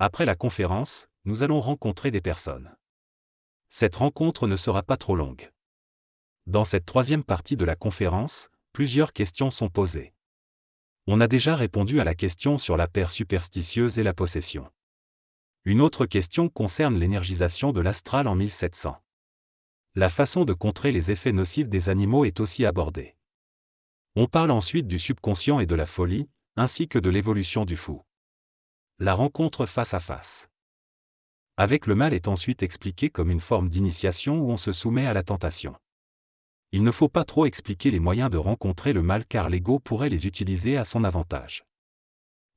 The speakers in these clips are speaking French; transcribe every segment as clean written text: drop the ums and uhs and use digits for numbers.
Après la conférence, nous allons rencontrer des personnes. Cette rencontre ne sera pas trop longue. Dans cette troisième partie de la conférence, plusieurs questions sont posées. On a déjà répondu à la question sur la paire superstitieuse et la possession. Une autre question concerne l'énergisation de l'astral en 1700. La façon de contrer les effets nocifs des animaux est aussi abordée. On parle ensuite du subconscient et de la folie, ainsi que de l'évolution du fou. La rencontre face à face avec le mal est ensuite expliquée comme une forme d'initiation où on se soumet à la tentation. Il ne faut pas trop expliquer les moyens de rencontrer le mal car l'ego pourrait les utiliser à son avantage.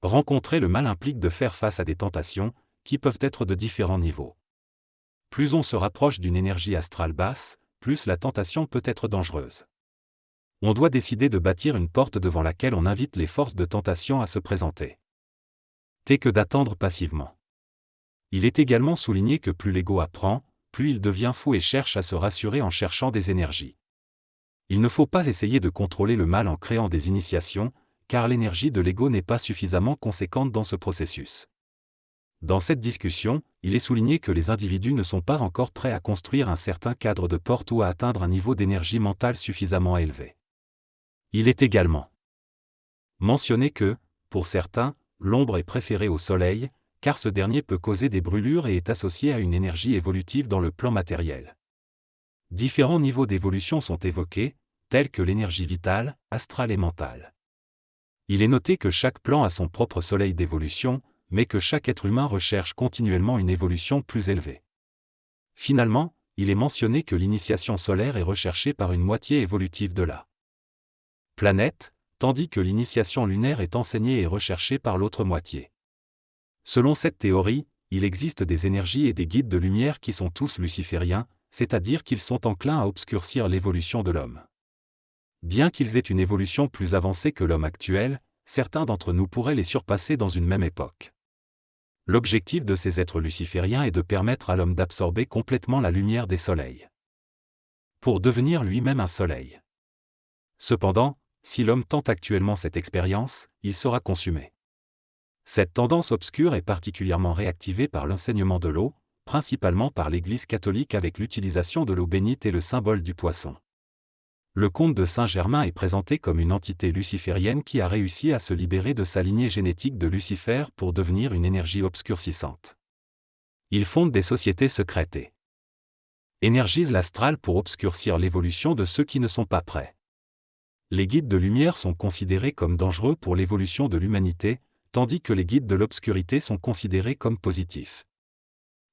Rencontrer le mal implique de faire face à des tentations, qui peuvent être de différents niveaux. Plus on se rapproche d'une énergie astrale basse, plus la tentation peut être dangereuse. On doit décider de bâtir une porte devant laquelle on invite les forces de tentation à se présenter. Que d'attendre passivement. Il est également souligné que plus l'ego apprend, plus il devient fou et cherche à se rassurer en cherchant des énergies. Il ne faut pas essayer de contrôler le mal en créant des initiations, car l'énergie de l'ego n'est pas suffisamment conséquente dans ce processus. Dans cette discussion, il est souligné que les individus ne sont pas encore prêts à construire un certain cadre de porte ou à atteindre un niveau d'énergie mentale suffisamment élevé. Il est également mentionné que, pour certains, l'ombre est préférée au soleil, car ce dernier peut causer des brûlures et est associé à une énergie évolutive dans le plan matériel. Différents niveaux d'évolution sont évoqués, tels que l'énergie vitale, astrale et mentale. Il est noté que chaque plan a son propre soleil d'évolution, mais que chaque être humain recherche continuellement une évolution plus élevée. Finalement, il est mentionné que l'initiation solaire est recherchée par une moitié évolutive de la planète, tandis que l'initiation lunaire est enseignée et recherchée par l'autre moitié. Selon cette théorie, il existe des énergies et des guides de lumière qui sont tous lucifériens, c'est-à-dire qu'ils sont enclins à obscurcir l'évolution de l'homme. Bien qu'ils aient une évolution plus avancée que l'homme actuel, certains d'entre nous pourraient les surpasser dans une même époque. L'objectif de ces êtres lucifériens est de permettre à l'homme d'absorber complètement la lumière des soleils, pour devenir lui-même un soleil. Cependant, si l'homme tente actuellement cette expérience, il sera consumé. Cette tendance obscure est particulièrement réactivée par l'enseignement de l'eau, principalement par l'Église catholique avec l'utilisation de l'eau bénite et le symbole du poisson. Le comte de Saint-Germain est présenté comme une entité luciférienne qui a réussi à se libérer de sa lignée génétique de Lucifer pour devenir une énergie obscurcissante. Il fonde des sociétés secrètes et énergise l'astral pour obscurcir l'évolution de ceux qui ne sont pas prêts. Les guides de lumière sont considérés comme dangereux pour l'évolution de l'humanité, tandis que les guides de l'obscurité sont considérés comme positifs.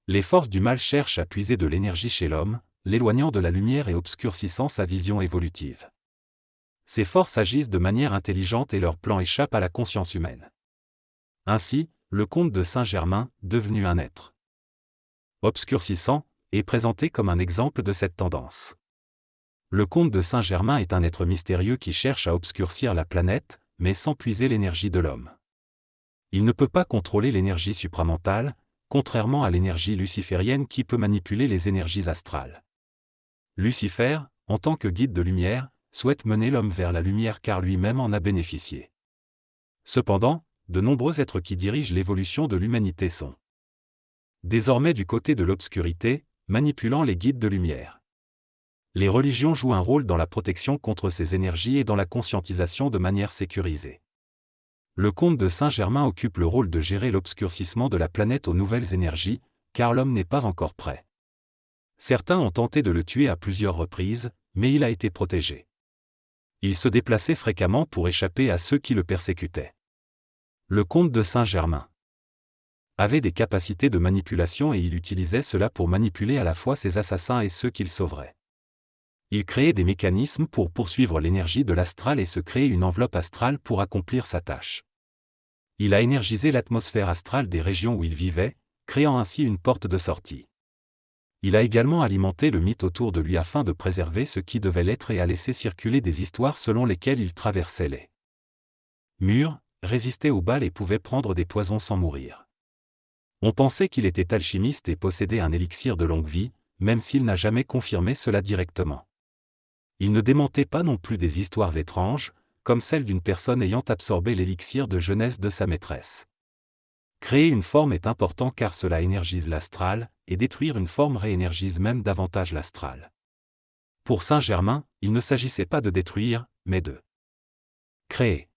Les forces du mal cherchent à puiser de l'énergie chez l'homme, l'éloignant de la lumière et obscurcissant sa vision évolutive. Ces forces agissent de manière intelligente et leur plan échappe à la conscience humaine. Ainsi, le comte de Saint-Germain, devenu un être obscurcissant, est présenté comme un exemple de cette tendance. Le comte de Saint-Germain est un être mystérieux qui cherche à obscurcir la planète, mais sans puiser l'énergie de l'homme. Il ne peut pas contrôler l'énergie supramentale, contrairement à l'énergie luciférienne qui peut manipuler les énergies astrales. Lucifer, en tant que guide de lumière, souhaite mener l'homme vers la lumière car lui-même en a bénéficié. Cependant, de nombreux êtres qui dirigent l'évolution de l'humanité sont désormais du côté de l'obscurité, manipulant les guides de lumière. Les religions jouent un rôle dans la protection contre ces énergies et dans la conscientisation de manière sécurisée. Le comte de Saint-Germain occupe le rôle de gérer l'obscurcissement de la planète aux nouvelles énergies, car l'homme n'est pas encore prêt. Certains ont tenté de le tuer à plusieurs reprises, mais il a été protégé. Il se déplaçait fréquemment pour échapper à ceux qui le persécutaient. Le comte de Saint-Germain avait des capacités de manipulation et il utilisait cela pour manipuler à la fois ses assassins et ceux qu'il sauverait. Il créait des mécanismes pour poursuivre l'énergie de l'astral et se créer une enveloppe astrale pour accomplir sa tâche. Il a énergisé l'atmosphère astrale des régions où il vivait, créant ainsi une porte de sortie. Il a également alimenté le mythe autour de lui afin de préserver ce qui devait l'être et a laissé circuler des histoires selon lesquelles il traversait les murs, résistait aux balles et pouvait prendre des poisons sans mourir. On pensait qu'il était alchimiste et possédait un élixir de longue vie, même s'il n'a jamais confirmé cela directement. Il ne démentait pas non plus des histoires étranges, comme celle d'une personne ayant absorbé l'élixir de jeunesse de sa maîtresse. Créer une forme est important car cela énergise l'astral, et détruire une forme réénergise même davantage l'astral. Pour Saint-Germain, il ne s'agissait pas de détruire, mais de créer.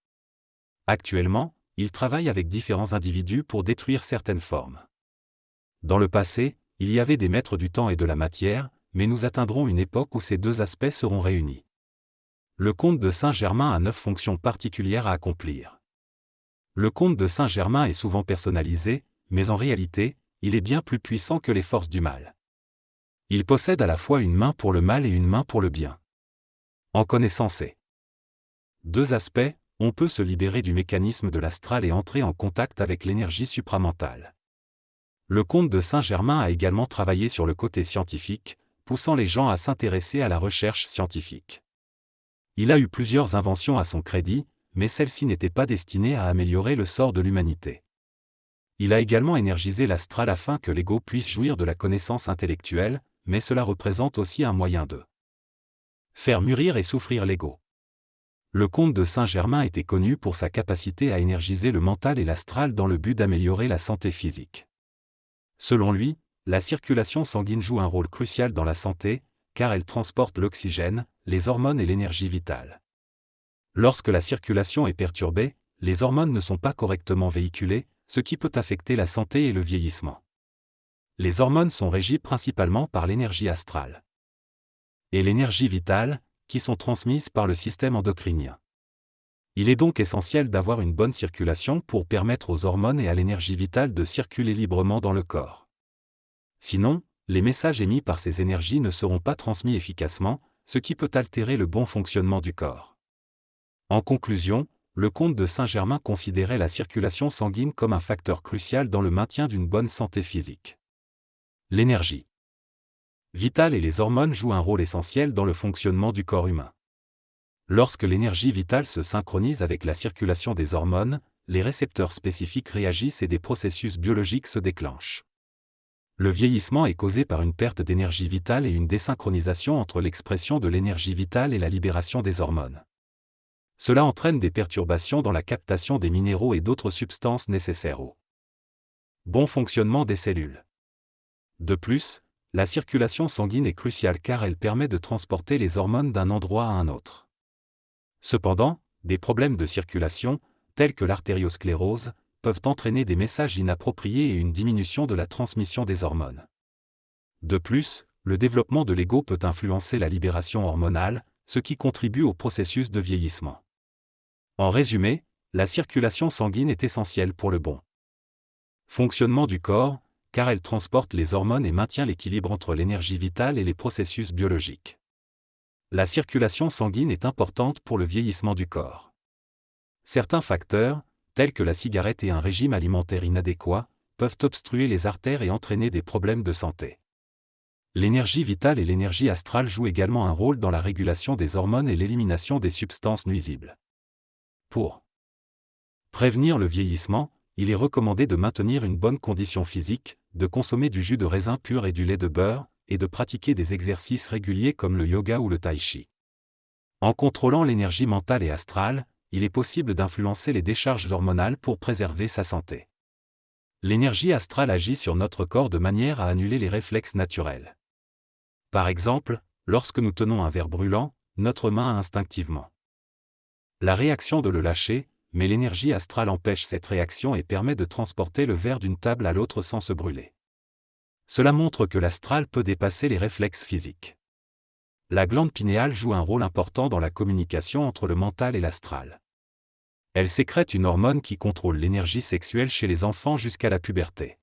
Actuellement, il travaille avec différents individus pour détruire certaines formes. Dans le passé, il y avait des maîtres du temps et de la matière, mais nous atteindrons une époque où ces deux aspects seront réunis. Le conte de Saint-Germain a 9 fonctions particulières à accomplir. Le conte de Saint-Germain est souvent personnalisé, mais en réalité, il est bien plus puissant que les forces du mal. Il possède à la fois une main pour le mal et une main pour le bien. En connaissant ces deux aspects, on peut se libérer du mécanisme de l'astral et entrer en contact avec l'énergie supramentale. Le comte de Saint-Germain a également travaillé sur le côté scientifique, poussant les gens à s'intéresser à la recherche scientifique. Il a eu plusieurs inventions à son crédit, mais celles-ci n'étaient pas destinées à améliorer le sort de l'humanité. Il a également énergisé l'astral afin que l'ego puisse jouir de la connaissance intellectuelle, mais cela représente aussi un moyen de faire mûrir et souffrir l'ego. Le comte de Saint-Germain était connu pour sa capacité à énergiser le mental et l'astral dans le but d'améliorer la santé physique. Selon lui, la circulation sanguine joue un rôle crucial dans la santé, car elle transporte l'oxygène, les hormones et l'énergie vitale. Lorsque la circulation est perturbée, les hormones ne sont pas correctement véhiculées, ce qui peut affecter la santé et le vieillissement. Les hormones sont régies principalement par l'énergie astrale et l'énergie vitale, qui sont transmises par le système endocrinien. Il est donc essentiel d'avoir une bonne circulation pour permettre aux hormones et à l'énergie vitale de circuler librement dans le corps. Sinon, les messages émis par ces énergies ne seront pas transmis efficacement, ce qui peut altérer le bon fonctionnement du corps. En conclusion, le comte de Saint-Germain considérait la circulation sanguine comme un facteur crucial dans le maintien d'une bonne santé physique. L'énergie vitale et les hormones jouent un rôle essentiel dans le fonctionnement du corps humain. Lorsque l'énergie vitale se synchronise avec la circulation des hormones, les récepteurs spécifiques réagissent et des processus biologiques se déclenchent. Le vieillissement est causé par une perte d'énergie vitale et une désynchronisation entre l'expression de l'énergie vitale et la libération des hormones. Cela entraîne des perturbations dans la captation des minéraux et d'autres substances nécessaires au bon fonctionnement des cellules. De plus, la circulation sanguine est cruciale car elle permet de transporter les hormones d'un endroit à un autre. Cependant, des problèmes de circulation, tels que l'artériosclérose, peuvent entraîner des messages inappropriés et une diminution de la transmission des hormones. De plus, le développement de l'ego peut influencer la libération hormonale, ce qui contribue au processus de vieillissement. En résumé, la circulation sanguine est essentielle pour le bon fonctionnement du corps, car elle transporte les hormones et maintient l'équilibre entre l'énergie vitale et les processus biologiques. La circulation sanguine est importante pour le vieillissement du corps. Certains facteurs, tels que la cigarette et un régime alimentaire inadéquat, peuvent obstruer les artères et entraîner des problèmes de santé. L'énergie vitale et l'énergie astrale jouent également un rôle dans la régulation des hormones et l'élimination des substances nuisibles. Pour prévenir le vieillissement, il est recommandé de maintenir une bonne condition physique, de consommer du jus de raisin pur et du lait de beurre, et de pratiquer des exercices réguliers comme le yoga ou le tai chi. En contrôlant l'énergie mentale et astrale, il est possible d'influencer les décharges hormonales pour préserver sa santé. L'énergie astrale agit sur notre corps de manière à annuler les réflexes naturels. Par exemple, lorsque nous tenons un verre brûlant, notre main a instinctivement la réaction de le lâcher, mais l'énergie astrale empêche cette réaction et permet de transporter le verre d'une table à l'autre sans se brûler. Cela montre que l'astral peut dépasser les réflexes physiques. La glande pinéale joue un rôle important dans la communication entre le mental et l'astral. Elle sécrète une hormone qui contrôle l'énergie sexuelle chez les enfants jusqu'à la puberté.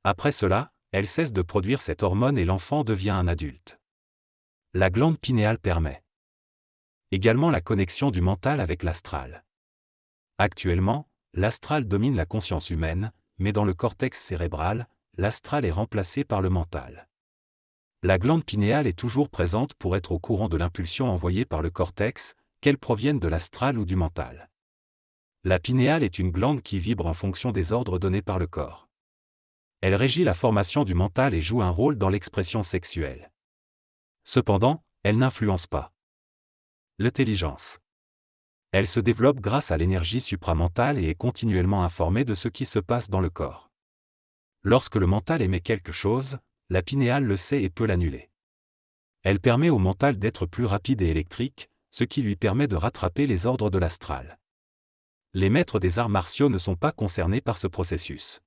Après cela, elle cesse de produire cette hormone et l'enfant devient un adulte. La glande pinéale permet également la connexion du mental avec l'astral. Actuellement, l'astral domine la conscience humaine, mais dans le cortex cérébral, l'astral est remplacé par le mental. La glande pinéale est toujours présente pour être au courant de l'impulsion envoyée par le cortex, qu'elle provienne de l'astral ou du mental. La pinéale est une glande qui vibre en fonction des ordres donnés par le corps. Elle régit la formation du mental et joue un rôle dans l'expression sexuelle. Cependant, elle n'influence pas l'intelligence. Elle se développe grâce à l'énergie supramentale et est continuellement informée de ce qui se passe dans le corps. Lorsque le mental émet quelque chose, la pinéale le sait et peut l'annuler. Elle permet au mental d'être plus rapide et électrique, ce qui lui permet de rattraper les ordres de l'astral. Les maîtres des arts martiaux ne sont pas concernés par ce processus.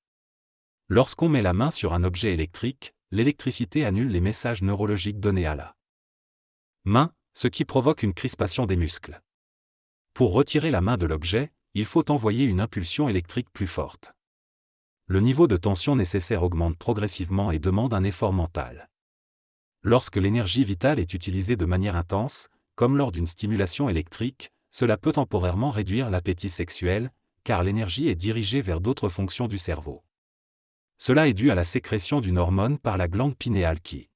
Lorsqu'on met la main sur un objet électrique, l'électricité annule les messages neurologiques donnés à la main, ce qui provoque une crispation des muscles. Pour retirer la main de l'objet, il faut envoyer une impulsion électrique plus forte. Le niveau de tension nécessaire augmente progressivement et demande un effort mental. Lorsque l'énergie vitale est utilisée de manière intense, comme lors d'une stimulation électrique, cela peut temporairement réduire l'appétit sexuel, car l'énergie est dirigée vers d'autres fonctions du cerveau. Cela est dû à la sécrétion d'une hormone par la glande pinéale qui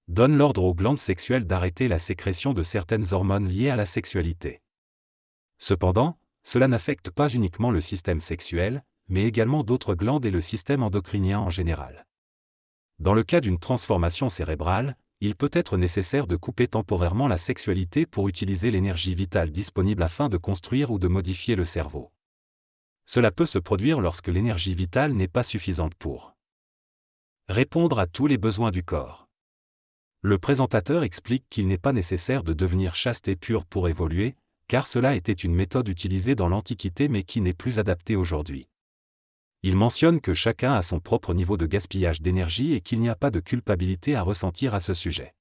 donne l'ordre aux glandes sexuelles d'arrêter la sécrétion de certaines hormones liées à la sexualité. Cependant, cela n'affecte pas uniquement le système sexuel, mais également d'autres glandes et le système endocrinien en général. Dans le cas d'une transformation cérébrale, il peut être nécessaire de couper temporairement la sexualité pour utiliser l'énergie vitale disponible afin de construire ou de modifier le cerveau. Cela peut se produire lorsque l'énergie vitale n'est pas suffisante pour répondre à tous les besoins du corps. Le présentateur explique qu'il n'est pas nécessaire de devenir chaste et pur pour évoluer, car cela était une méthode utilisée dans l'Antiquité mais qui n'est plus adaptée aujourd'hui. Il mentionne que chacun a son propre niveau de gaspillage d'énergie et qu'il n'y a pas de culpabilité à ressentir à ce sujet.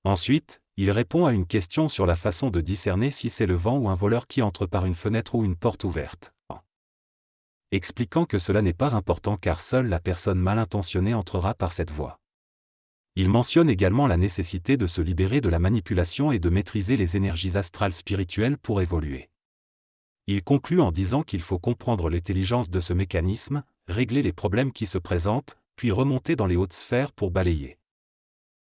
Ensuite, il répond à une question sur la façon de discerner si c'est le vent ou un voleur qui entre par une fenêtre ou une porte ouverte, expliquant que cela n'est pas important car seule la personne mal intentionnée entrera par cette voie. Il mentionne également la nécessité de se libérer de la manipulation et de maîtriser les énergies astrales spirituelles pour évoluer. Il conclut en disant qu'il faut comprendre l'intelligence de ce mécanisme, régler les problèmes qui se présentent, puis remonter dans les hautes sphères pour balayer